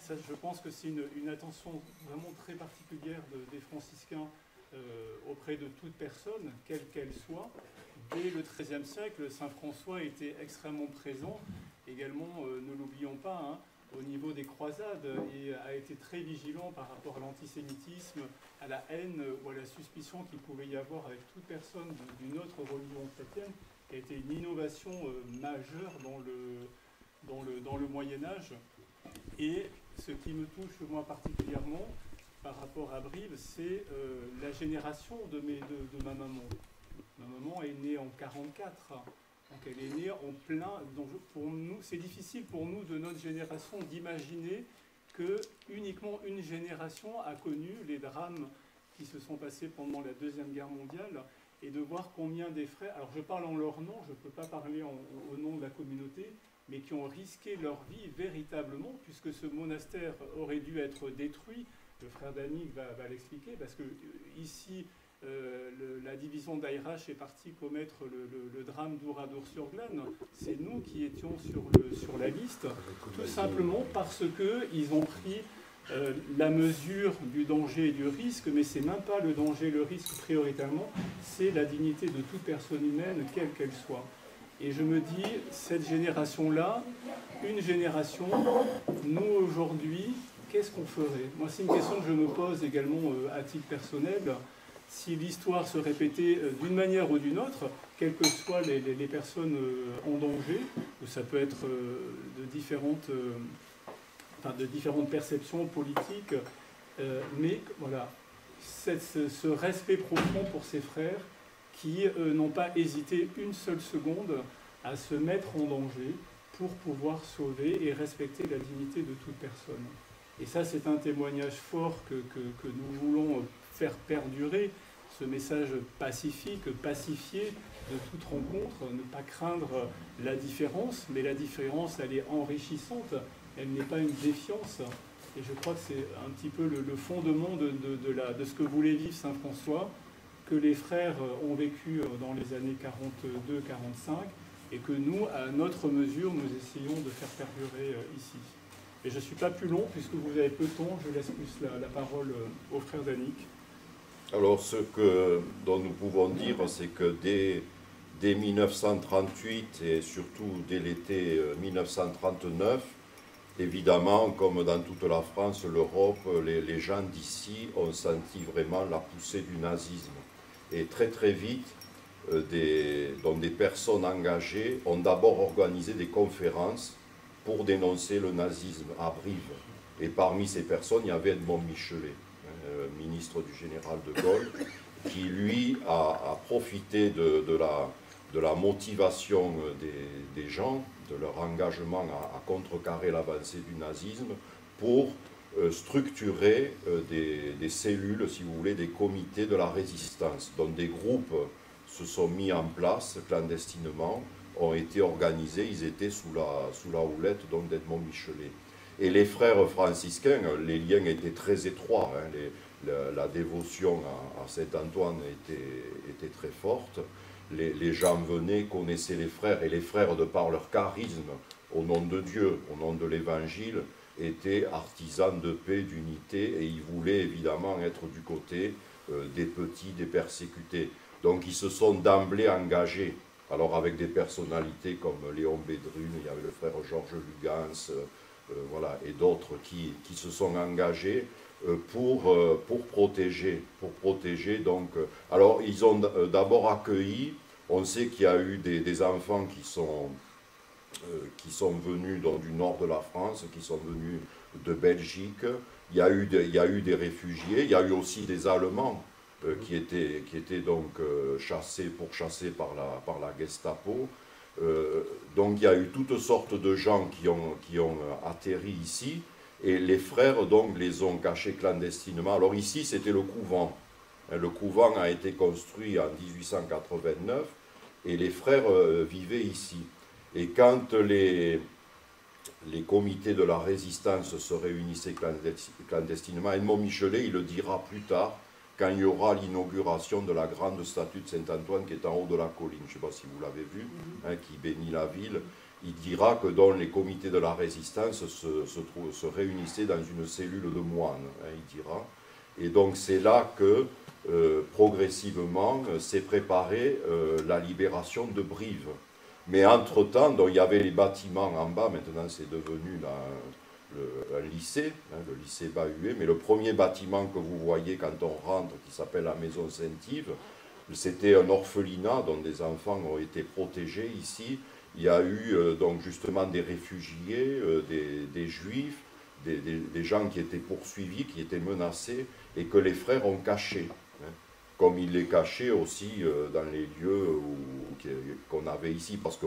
Ça, je pense que c'est une attention vraiment très particulière des franciscains auprès de toute personne, quelle qu'elle soit. Dès le XIIIe siècle, Saint François était extrêmement présent. Également, ne l'oublions pas, hein, au niveau des croisades, et a été très vigilant par rapport à l'antisémitisme, à la haine ou à la suspicion qu'il pouvait y avoir avec toute personne d'une autre religion chrétienne, qui a été une innovation majeure dans le Moyen-Âge. Et ce qui me touche moi particulièrement par rapport à Brive, c'est la génération de ma maman. Ma maman est née en 1944, donc elle est née en plein... Donc pour nous, c'est difficile pour nous de notre génération d'imaginer que uniquement une génération a connu les drames qui se sont passés pendant la Deuxième Guerre mondiale, et de voir combien des frères, alors je parle en leur nom, je ne peux pas parler au nom de la communauté, mais qui ont risqué leur vie véritablement, puisque ce monastère aurait dû être détruit. Le frère Danick va l'expliquer, parce que ici, la division d'Airache est partie commettre le drame d'Ouradour-sur-Glane. C'est nous qui étions sur la liste, tout simplement parce qu'ils ont pris la mesure du danger et du risque, mais c'est même pas le danger et le risque prioritairement, c'est la dignité de toute personne humaine, quelle qu'elle soit. Et je me dis, cette génération-là, une génération, nous aujourd'hui, qu'est-ce qu'on ferait? Moi, c'est une question que je me pose également à titre personnel. Si l'histoire se répétait d'une manière ou d'une autre, quelles que soient les personnes en danger, ou ça peut être de différentes perceptions politiques, mais voilà, ce respect profond pour ses frères qui n'ont pas hésité une seule seconde à se mettre en danger pour pouvoir sauver et respecter la dignité de toute personne. Et ça, c'est un témoignage fort que nous voulons faire perdurer, ce message pacifique, pacifié de toute rencontre, ne pas craindre la différence, mais la différence, elle est enrichissante, elle n'est pas une défiance. Et je crois que c'est un petit peu le fondement de ce que voulait vivre Saint François, que les frères ont vécu dans les années 42-45, et que nous, à notre mesure, nous essayons de faire perdurer ici. Et je ne suis pas plus long, puisque vous avez peu de temps, je laisse plus la parole au frère Danick. Alors, dont nous pouvons dire, c'est que dès 1938, et surtout dès l'été 1939, évidemment, comme dans toute la France, l'Europe, les gens d'ici ont senti vraiment la poussée du nazisme. Et très très vite, des personnes engagées ont d'abord organisé des conférences pour dénoncer le nazisme à Brive. Et parmi ces personnes, il y avait Edmond Michelet, ministre du général de Gaulle, qui lui a profité de la motivation des gens, de leur engagement à contrecarrer l'avancée du nazisme, pour structurer des cellules, si vous voulez, des comités de la résistance, dont des groupes se sont mis en place clandestinement, ont été organisés, ils étaient sous la houlette d'Edmond Michelet. Et les frères franciscains, les liens étaient très étroits, hein, la dévotion à Saint-Antoine était très forte. Les gens venaient, connaissaient les frères, et les frères, de par leur charisme, au nom de Dieu, au nom de l'Évangile, étaient artisans de paix, d'unité, et ils voulaient évidemment être du côté des petits, des persécutés. Donc ils se sont d'emblée engagés, alors avec des personnalités comme Léon Bédrune, il y avait le frère Georges Lugans, voilà, et d'autres qui se sont engagés pour protéger. Donc, alors ils ont d'abord accueilli, on sait qu'il y a eu des enfants qui sont venus du nord de la France, qui sont venus de Belgique, il y a eu des réfugiés, il y a eu aussi des Allemands qui étaient donc pourchassés par la Gestapo. Donc il y a eu toutes sortes de gens qui ont atterri ici, et les frères donc les ont cachés clandestinement. Alors ici c'était le couvent. Le couvent a été construit en 1889 et les frères vivaient ici. Et quand les comités de la résistance se réunissaient clandestinement, Edmond Michelet, il le dira plus tard, quand il y aura l'inauguration de la grande statue de Saint-Antoine qui est en haut de la colline, je ne sais pas si vous l'avez vu, hein, qui bénit la ville, il dira que dans les comités de la résistance se réunissaient dans une cellule de moines, hein, il dira. Et donc c'est là que progressivement s'est préparée la libération de Brive. Mais entre-temps, il y avait les bâtiments en bas, maintenant c'est devenu là, un lycée, hein, le lycée Bahuet, mais le premier bâtiment que vous voyez quand on rentre, qui s'appelle la maison Saint-Yves, c'était un orphelinat dont des enfants ont été protégés ici. Il y a eu donc justement des réfugiés, des juifs, des gens qui étaient poursuivis, qui étaient menacés, et que les frères ont cachés. Hein, comme ils les cachaient aussi dans les lieux qu'on avait ici, parce que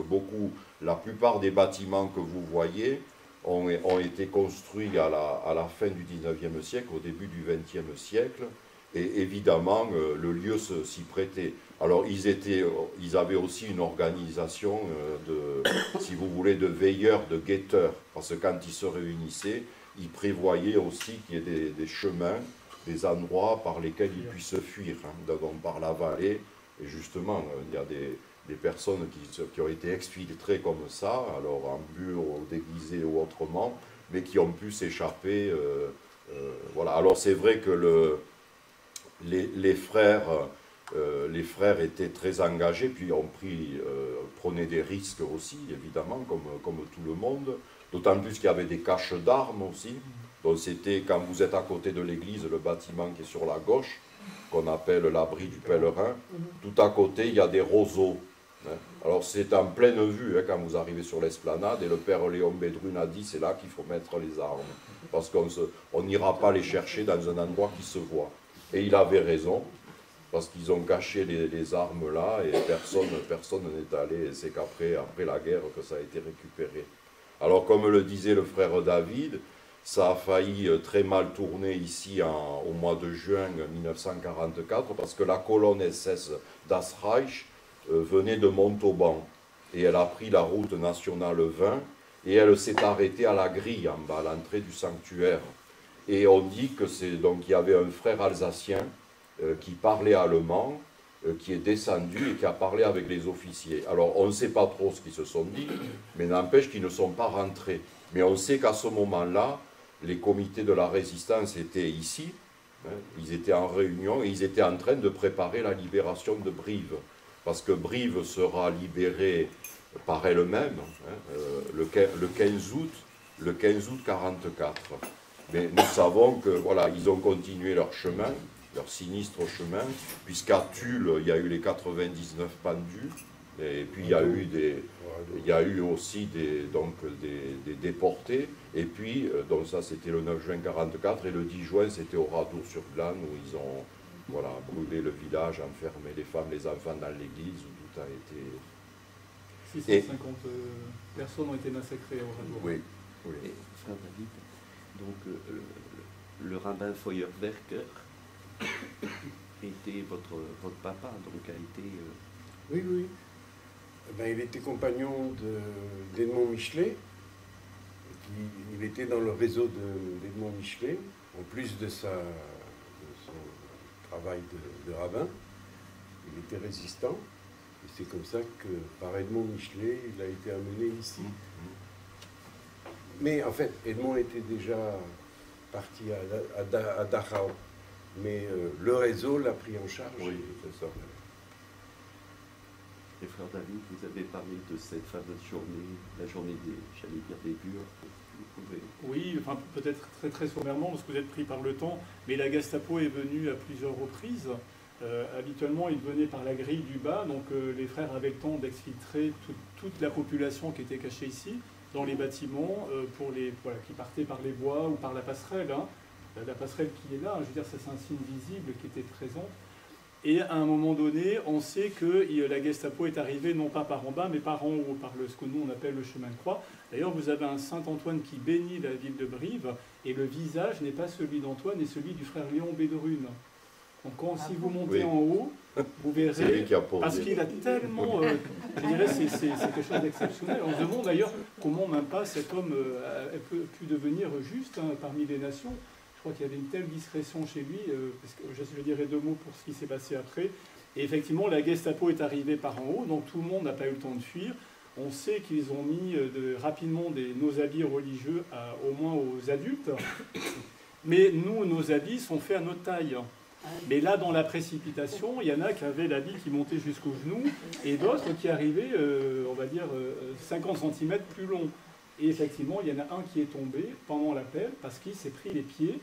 la plupart des bâtiments que vous voyez ont été construits à la fin du 19e siècle, au début du 20e siècle, et évidemment, le lieu s'y prêtait. Alors, ils avaient aussi une organisation si vous voulez, de veilleurs, de guetteurs, parce que quand ils se réunissaient, ils prévoyaient aussi qu'il y ait des chemins, des endroits par lesquels ils puissent fuir, hein, donc par la vallée. Et justement, il y a des personnes qui ont été exfiltrées comme ça, alors en bureau, déguisées ou autrement, mais qui ont pu s'échapper. Voilà. Alors, c'est vrai que les frères étaient très engagés, puis prenaient des risques aussi, évidemment, comme tout le monde, d'autant plus qu'il y avait des caches d'armes aussi. Donc c'était, quand vous êtes à côté de l'église, le bâtiment qui est sur la gauche, qu'on appelle l'abri du pèlerin, tout à côté, il y a des roseaux. Hein. Alors c'est en pleine vue, hein, quand vous arrivez sur l'esplanade, et le père Léon Bédrune a dit, c'est là qu'il faut mettre les armes, parce qu'on n'ira pas les chercher dans un endroit qui se voit. Et il avait raison, parce qu'ils ont caché les armes là, et personne n'est allé, c'est qu'après la guerre que ça a été récupéré. Alors comme le disait le frère David, ça a failli très mal tourner ici au mois de juin 1944, parce que la colonne SS Das Reich venait de Montauban, et elle a pris la route nationale 20, et elle s'est arrêtée à la grille en bas, à l'entrée du sanctuaire. Et on dit qu'il y avait un frère alsacien qui parlait allemand, qui est descendu et qui a parlé avec les officiers. Alors on ne sait pas trop ce qu'ils se sont dit, mais n'empêche qu'ils ne sont pas rentrés. Mais on sait qu'à ce moment-là, les comités de la résistance étaient ici, hein, ils étaient en réunion et ils étaient en train de préparer la libération de Brive. Parce que Brive sera libérée par elle-même le 15 août 1944. Mais nous savons que voilà, ils ont continué leur chemin, leur sinistre chemin, puisqu'à Tulle, il y a eu les 99 pendus, et puis il y a eu aussi des déportés, et puis, donc ça c'était le 9 juin 1944, et le 10 juin c'était au Radour-sur-Glane, où ils ont brûlé le village, enfermé les femmes, les enfants dans l'église, où tout a été... 650 personnes ont été massacrées au Radour. Oui, oui. Et, frère David, donc le rabbin Feuerwerker était votre papa, donc a été... Oui, oui. Ben, il était compagnon d'Edmond Michelet. Il était dans le réseau d'Edmond Michelet, en plus de son travail de rabbin. Il était résistant. Et c'est comme ça que, par Edmond Michelet, il a été amené ici. Mais en fait, Edmond était déjà parti à Dachau. Mais le réseau l'a pris en charge. Oui, c'est ça. Et frère David, vous avez parlé de cette fameuse journée, la journée des bures. Vous pouvez... Oui, enfin, peut-être très très sommairement, parce que vous êtes pris par le temps, mais la Gestapo est venue à plusieurs reprises. Habituellement, ils venaient par la grille du bas, donc les frères avaient le temps d'exfiltrer toute la population qui était cachée ici, dans les bâtiments, qui partaient par les bois ou par la passerelle. Hein. La passerelle qui est là, je veux dire, c'est un signe visible qui était présent. Et à un moment donné, on sait que la Gestapo est arrivée non pas par en bas, mais par en haut, par ce que nous on appelle le chemin de croix. D'ailleurs, vous avez un Saint-Antoine qui bénit la ville de Brive, et le visage n'est pas celui d'Antoine, mais celui du frère Léon Bédrune. Donc si vous montez en haut, vous verrez, parce qu'il a tellement, je dirais, c'est quelque chose d'exceptionnel. On se demande d'ailleurs comment même pas cet homme a pu devenir juste parmi les nations. Je crois qu'il y avait une telle discrétion chez lui, parce que je dirais deux mots pour ce qui s'est passé après. Et effectivement, la Gestapo est arrivée par en haut, donc tout le monde n'a pas eu le temps de fuir. On sait qu'ils ont mis rapidement nos habits religieux au moins aux adultes, mais nous, nos habits sont faits à notre taille. Mais là, dans la précipitation, il y en a qui avaient l'habit qui montait jusqu'aux genoux et d'autres qui arrivaient, on va dire, 50 cm plus long. Et effectivement, il y en a un qui est tombé pendant l'appel parce qu'il s'est pris les pieds.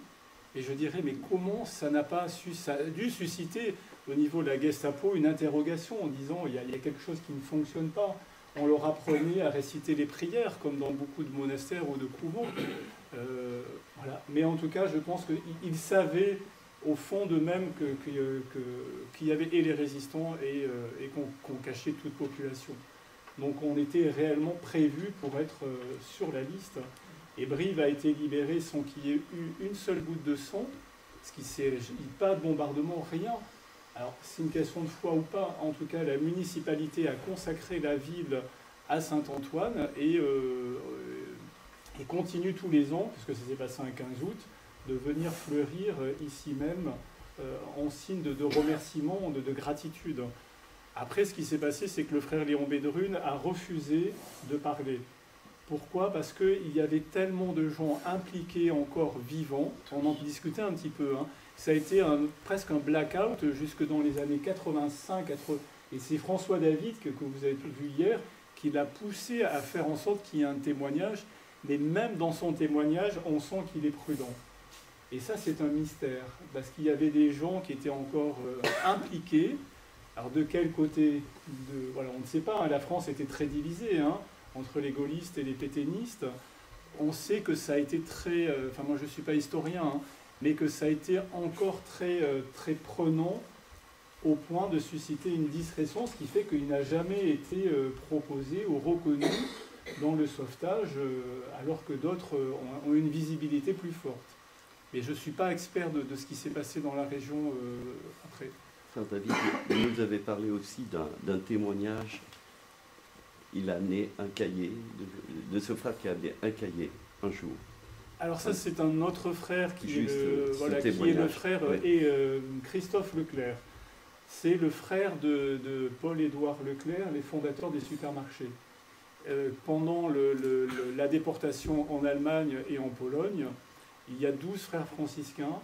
Et je dirais, mais comment ça n'a pas su... Ça a dû susciter au niveau de la Gestapo une interrogation en disant il y a quelque chose qui ne fonctionne pas. On leur apprenait à réciter les prières, comme dans beaucoup de monastères ou de couvents. Voilà. Mais en tout cas, je pense qu'ils savaient au fond d'eux-mêmes qu'il y avait et les résistants et qu'on cachait toute population. Donc on était réellement prévu pour être sur la liste. Et Brive a été libéré sans qu'il y ait eu une seule goutte de sang, ce qui s'est pas de bombardement, rien. Alors c'est une question de foi ou pas. En tout cas, la municipalité a consacré la ville à Saint-Antoine et continue tous les ans, puisque ça s'est passé un 15 août, de venir fleurir ici même en signe de remerciement, de gratitude. Après, ce qui s'est passé, c'est que le frère Léon Bédrune a refusé de parler. Pourquoi? Parce qu'il y avait tellement de gens impliqués encore vivants, on en discutait un petit peu, hein. Ça a été presque un blackout jusque dans les années 85, 80, et c'est François David, que vous avez vu hier, qui l'a poussé à faire en sorte qu'il y ait un témoignage, mais même dans son témoignage, on sent qu'il est prudent. Et ça, c'est un mystère, parce qu'il y avait des gens qui étaient encore impliqués. Alors de quel côté voilà, on ne sait pas, hein. La France était très divisée, hein, entre les gaullistes et les pétainistes. On sait que ça a été très... Enfin, moi, je ne suis pas historien, hein, mais que ça a été encore très, très prenant au point de susciter une discrétion, ce qui fait qu'il n'a jamais été proposé ou reconnu dans le sauvetage, alors que d'autres ont une visibilité plus forte. Mais je ne suis pas expert de ce qui s'est passé dans la région après. Frère David, vous nous avez parlé aussi d'un témoignage. Il a né un cahier, de ce frère qui a né un cahier un jour. Alors ça, c'est un autre frère qui est le frère oui. et Christophe Leclerc. C'est le frère de Paul-Édouard Leclerc, les fondateurs des supermarchés. Pendant la déportation en Allemagne et en Pologne, il y a 12 frères franciscains,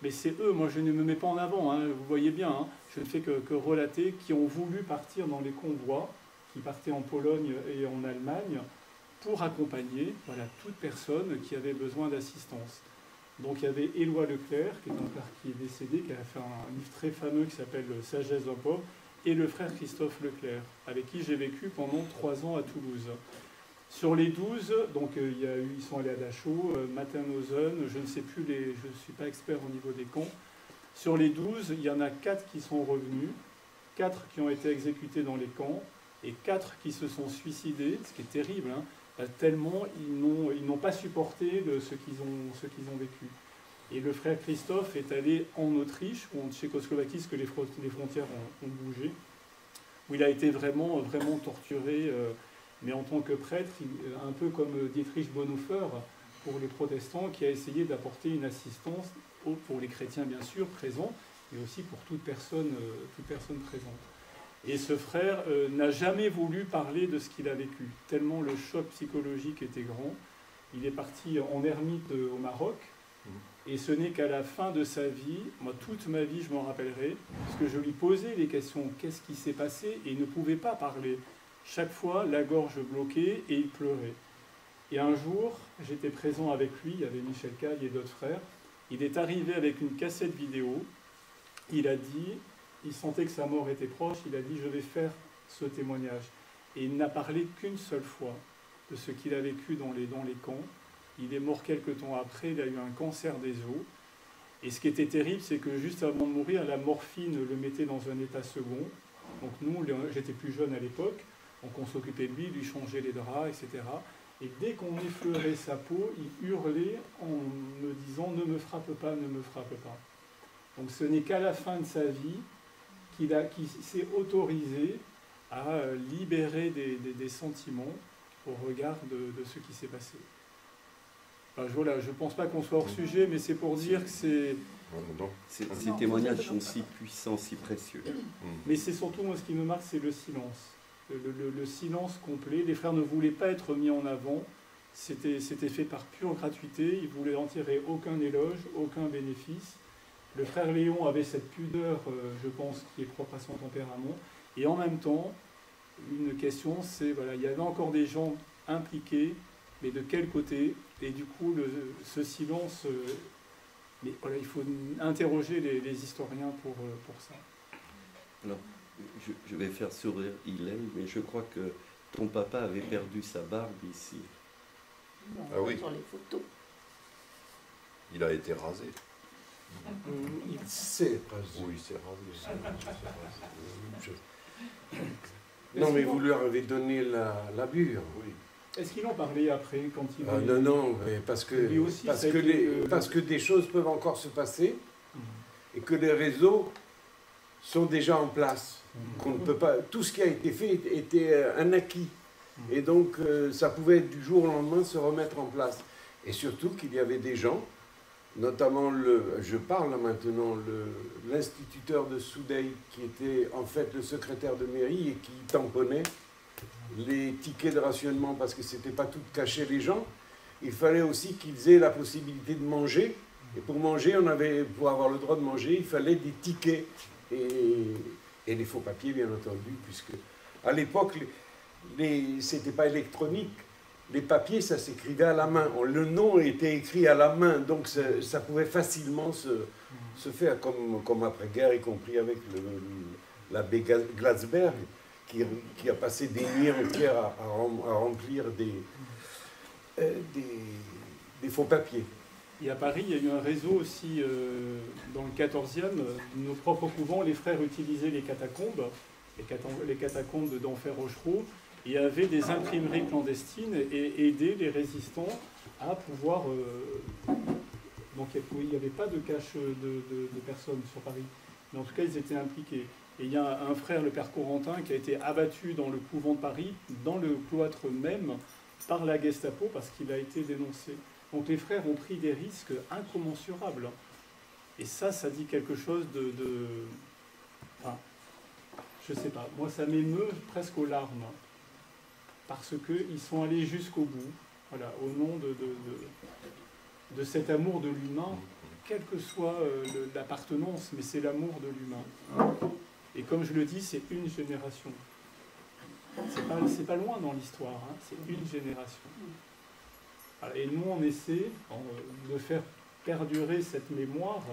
mais c'est eux, moi je ne me mets pas en avant, hein, vous voyez bien, hein, je ne fais que relater, qui ont voulu partir dans les convois, qui partaient en Pologne et en Allemagne, pour accompagner toute personne qui avait besoin d'assistance. Donc il y avait Éloi Leclerc, qui est décédé, qui a fait un livre très fameux qui s'appelle « Sagesse d'un pauvre », et le frère Christophe Leclerc, avec qui j'ai vécu pendant 3 ans à Toulouse. Sur les 12, donc ils sont allés à Dachau, Matin-Nozen, je ne sais plus, je ne suis pas expert au niveau des camps. Sur les 12, il y en a 4 qui sont revenus, 4 qui ont été exécutés dans les camps, et 4 qui se sont suicidés, ce qui est terrible, hein, tellement ils n'ont pas supporté ce qu'ils ont vécu. Et le frère Christophe est allé en Autriche, ou en Tchécoslovaquie, parce que les frontières ont bougé, où il a été vraiment, vraiment torturé, mais en tant que prêtre, un peu comme Dietrich Bonhoeffer pour les protestants, qui a essayé d'apporter une assistance pour les chrétiens, bien sûr, présents, mais aussi pour toute personne présente. Et ce frère n'a jamais voulu parler de ce qu'il a vécu, tellement le choc psychologique était grand. Il est parti en ermite au Maroc, et ce n'est qu'à la fin de sa vie, moi toute ma vie je m'en rappellerai, parce que je lui posais les questions, qu'est-ce qui s'est passé, et il ne pouvait pas parler. Chaque fois, la gorge bloquée, et il pleurait. Et un jour, j'étais présent avec lui, il y avait Michel Caille et d'autres frères, il est arrivé avec une cassette vidéo, il a dit, il sentait que sa mort était proche, il a dit « je vais faire ce témoignage ». Et il n'a parlé qu'une seule fois de ce qu'il a vécu dans les camps. Il est mort quelques temps après, il a eu un cancer des os. Et ce qui était terrible, c'est que juste avant de mourir, la morphine le mettait dans un état second. Donc nous, j'étais plus jeune à l'époque, donc on s'occupait de lui changeait les draps, etc. Et dès qu'on effleurait sa peau, il hurlait en me disant « ne me frappe pas, ne me frappe pas ». Donc ce n'est qu'à la fin de sa vie qu'il s'est autorisé à libérer des sentiments au regard de ce qui s'est passé. Enfin, voilà, je ne pense pas qu'on soit hors sujet, mais c'est pour dire que c'est... Ces témoignages sont si puissants, si précieux. Mais c'est surtout, moi, ce qui me marque, c'est le silence. le silence complet. Les frères ne voulaient pas être mis en avant. C'était fait par pure gratuité. Ils voulaient en tirer aucun éloge, aucun bénéfice. Le frère Léon avait cette pudeur, je pense, qui est propre à son tempérament. Et en même temps, une question, c'est, voilà, il y avait encore des gens impliqués, mais de quel côté? Et du coup, ce silence, mais voilà, il faut interroger les historiens pour ça. Alors, je vais faire sourire Hélène, mais je crois que ton papa avait perdu sa barbe ici. Ah oui. Sur les photos. Il a été rasé. Il s'est rasé. Oui, c'est rasé. Non, mais vous leur avez donné la bure. Oui. Est-ce qu'ils en parlaient après, quand ils... Non, mais parce Lui aussi, parce ça a que, été, parce que des choses peuvent encore se passer Mhm. et que les réseaux sont déjà en place. Mhm. Qu'on ne peut pas, tout ce qui a été fait était un acquis. Mhm. Et donc, ça pouvait du jour au lendemain se remettre en place. Et surtout qu'il y avait des gens, notamment je parle là maintenant, l'instituteur de Soudeille, qui était en fait le secrétaire de mairie et qui tamponnait les tickets de rationnement parce que c'était pas tout caché les gens. Il fallait aussi qu'ils aient la possibilité de manger. Et pour manger, pour avoir le droit de manger, il fallait des tickets et des faux papiers, bien entendu, puisque à l'époque, c'était pas électronique. Les papiers, ça s'écrivait à la main. Le nom était écrit à la main, donc ça pouvait facilement se faire, comme après-guerre, y compris avec l'abbé Glatzberg, qui a passé des nuits entières à remplir des faux papiers. Et à Paris, il y a eu un réseau aussi, dans le 14e, nos propres couvents, les frères utilisaient les catacombes d'Enfer Rochereau, et avaient des imprimeries clandestines et aidaient les résistants à pouvoir... donc il n'y avait pas de cache de personnes sur Paris, mais en tout cas ils étaient impliqués. Et il y a un frère, le père Corentin, qui a été abattu dans le couvent de Paris, dans le cloître même, par la Gestapo, parce qu'il a été dénoncé. Donc les frères ont pris des risques incommensurables. Et ça dit quelque chose enfin, je sais pas, moi ça m'émeut presque aux larmes. Parce qu'ils sont allés jusqu'au bout, voilà, au nom de cet amour de l'humain, quelle que soit l'appartenance, mais c'est l'amour de l'humain. Et comme je le dis, c'est une génération. C'est pas loin dans l'histoire, hein, c'est une génération. Voilà, et nous, on essaie de faire perdurer cette mémoire,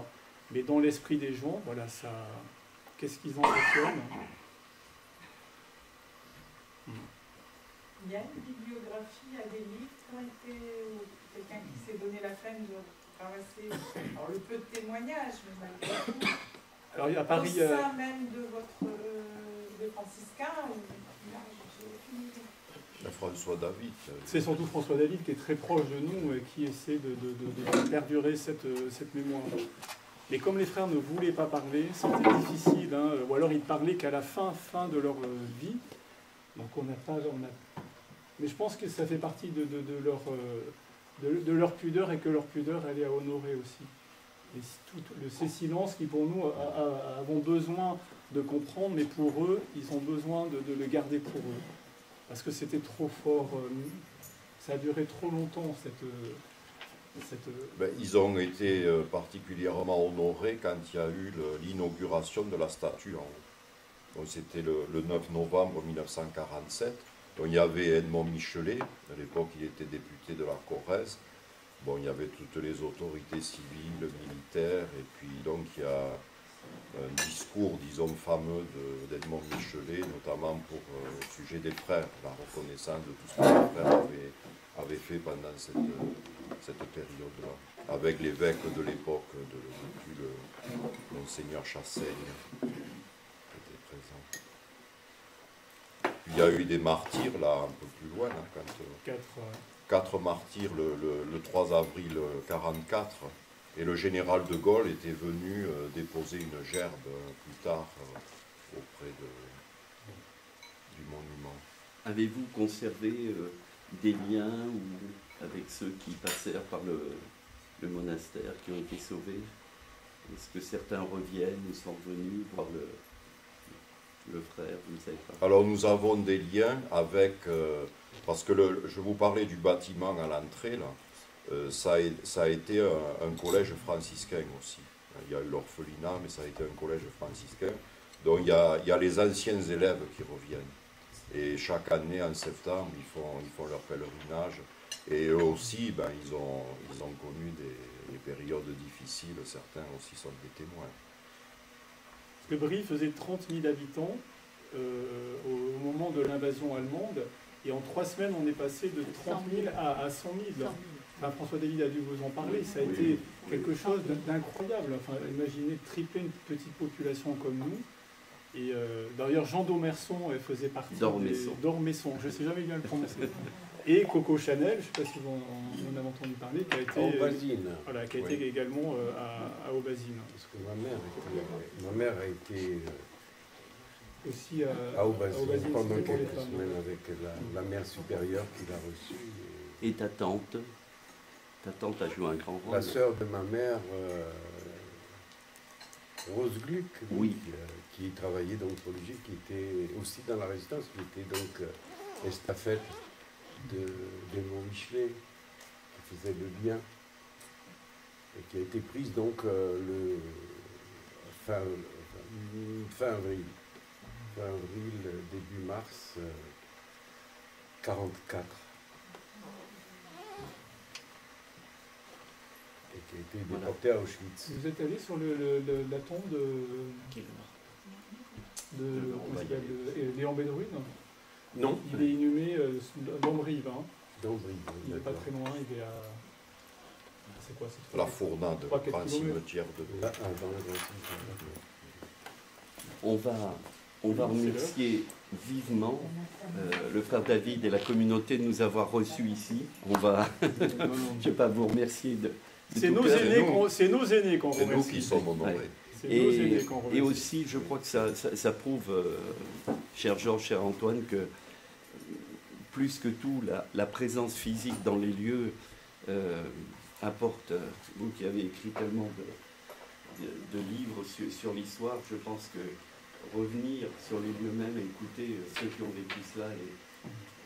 mais dans l'esprit des gens, voilà, ça. Qu'est-ce qu'ils en retiennent? Il y a une bibliographie, il y a des livres qui ont été, ou quelqu'un qui s'est donné la peine de ramasser, alors le peu de témoignages, mais malgré tout, alors, à Paris, au sein même de votre de franciscain, j'ai aucune idée. François David. c'est surtout François David qui est très proche de nous et qui essaie de perdurer cette mémoire. Mais comme les frères ne voulaient pas parler, c'était difficile, hein, ou alors ils parlaient qu'à la fin de leur vie. Donc mais je pense que ça fait partie de leur pudeur et que leur pudeur elle est à honorer aussi. Et ces silences qui pour nous avons besoin de comprendre, mais pour eux, ils ont besoin de le garder pour eux. Parce que c'était trop fort, ça a duré trop longtemps Ils ont été particulièrement honorés quand il y a eu l'inauguration de la statue en haut. Donc c'était le 9 novembre 1947. Donc il y avait Edmond Michelet, à l'époque il était député de la Corrèze. Bon, il y avait toutes les autorités civiles, militaires, et puis donc il y a un discours, disons, fameux d'Edmond Michelet, notamment pour le sujet des frères, la reconnaissance de tout ce que les frères avaient fait pendant cette période-là, avec l'évêque de l'époque, le Monseigneur Chassaigne, qui était présent. Puis il y a eu des martyrs, là, un peu plus loin, hein, quand... 4 martyrs le 3 avril 1944, et le général de Gaulle était venu déposer une gerbe plus tard auprès du monument. Avez-vous conservé des liens avec ceux qui passèrent par le monastère, qui ont été sauvés? Est-ce que certains reviennent ou sont revenus voir le frère, vous ne savez pas? Alors nous avons des liens avec, parce que je vous parlais du bâtiment à l'entrée, là, ça a été un collège franciscain aussi. Il y a eu l'orphelinat, mais ça a été un collège franciscain. Donc il y a les anciens élèves qui reviennent. Et chaque année, en septembre, ils font leur pèlerinage. Et eux aussi, ben, ils ont connu des périodes difficiles. Certains aussi sont des témoins. Parce que Brie faisait 30 000 habitants au moment de l'invasion allemande. Et en 3 semaines, on est passé de 30 000 à 100 000. Enfin, François David a dû vous en parler. Ça a été quelque chose d'incroyable. Enfin, imaginez tripler une petite population comme nous. Et d'ailleurs, Jean d'Ormesson faisait partie d'Ormesson. Je ne sais jamais bien le prononcer. Et Coco Chanel, je ne sais pas si vous en avez entendu parler, qui a été, voilà, qui a été également à Aubazine. Parce que ma mère a été aussi à Aubazine pendant quelques semaines avec la mère supérieure qui l'a reçue. Et ta tante a joué un grand rôle. La sœur de ma mère, Rose Gluck, oui. Qui travaillait donc pour lui, qui était aussi dans la résistance, qui était donc estafette d'Edmond Michelet, qui faisait le lien, et qui a été prise donc fin avril, début mars 44. Et qui a été déportée à Auschwitz. Vous êtes allé sur la tombe de Léon Benrude? Non. Il est inhumé dans Brive. Hein. Dans Brive. Il n'est pas très loin, il est à... C'est quoi cette La Fournade, le grand cimetière de... On va remercier vivement le frère David et la communauté de nous avoir reçus ici. Je ne vais pas vous remercier de c'est nos aînés qu'on remercie. C'est nous qui sommes honorés. Ouais. Et aussi, je crois que ça prouve, cher Georges, cher Antoine, que plus que tout, la présence physique dans les lieux apporte, vous qui avez écrit tellement de livres sur l'histoire, je pense que revenir sur les lieux mêmes et écouter ceux qui ont vécu cela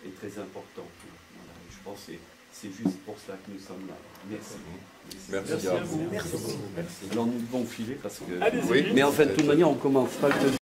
est très important. Voilà, je pense que c'est juste pour cela que nous sommes là. Merci. Merci à vous. Merci. Alors nous devons filer parce que... Allez-y. Mais en fait, de toute manière, on ne commence pas le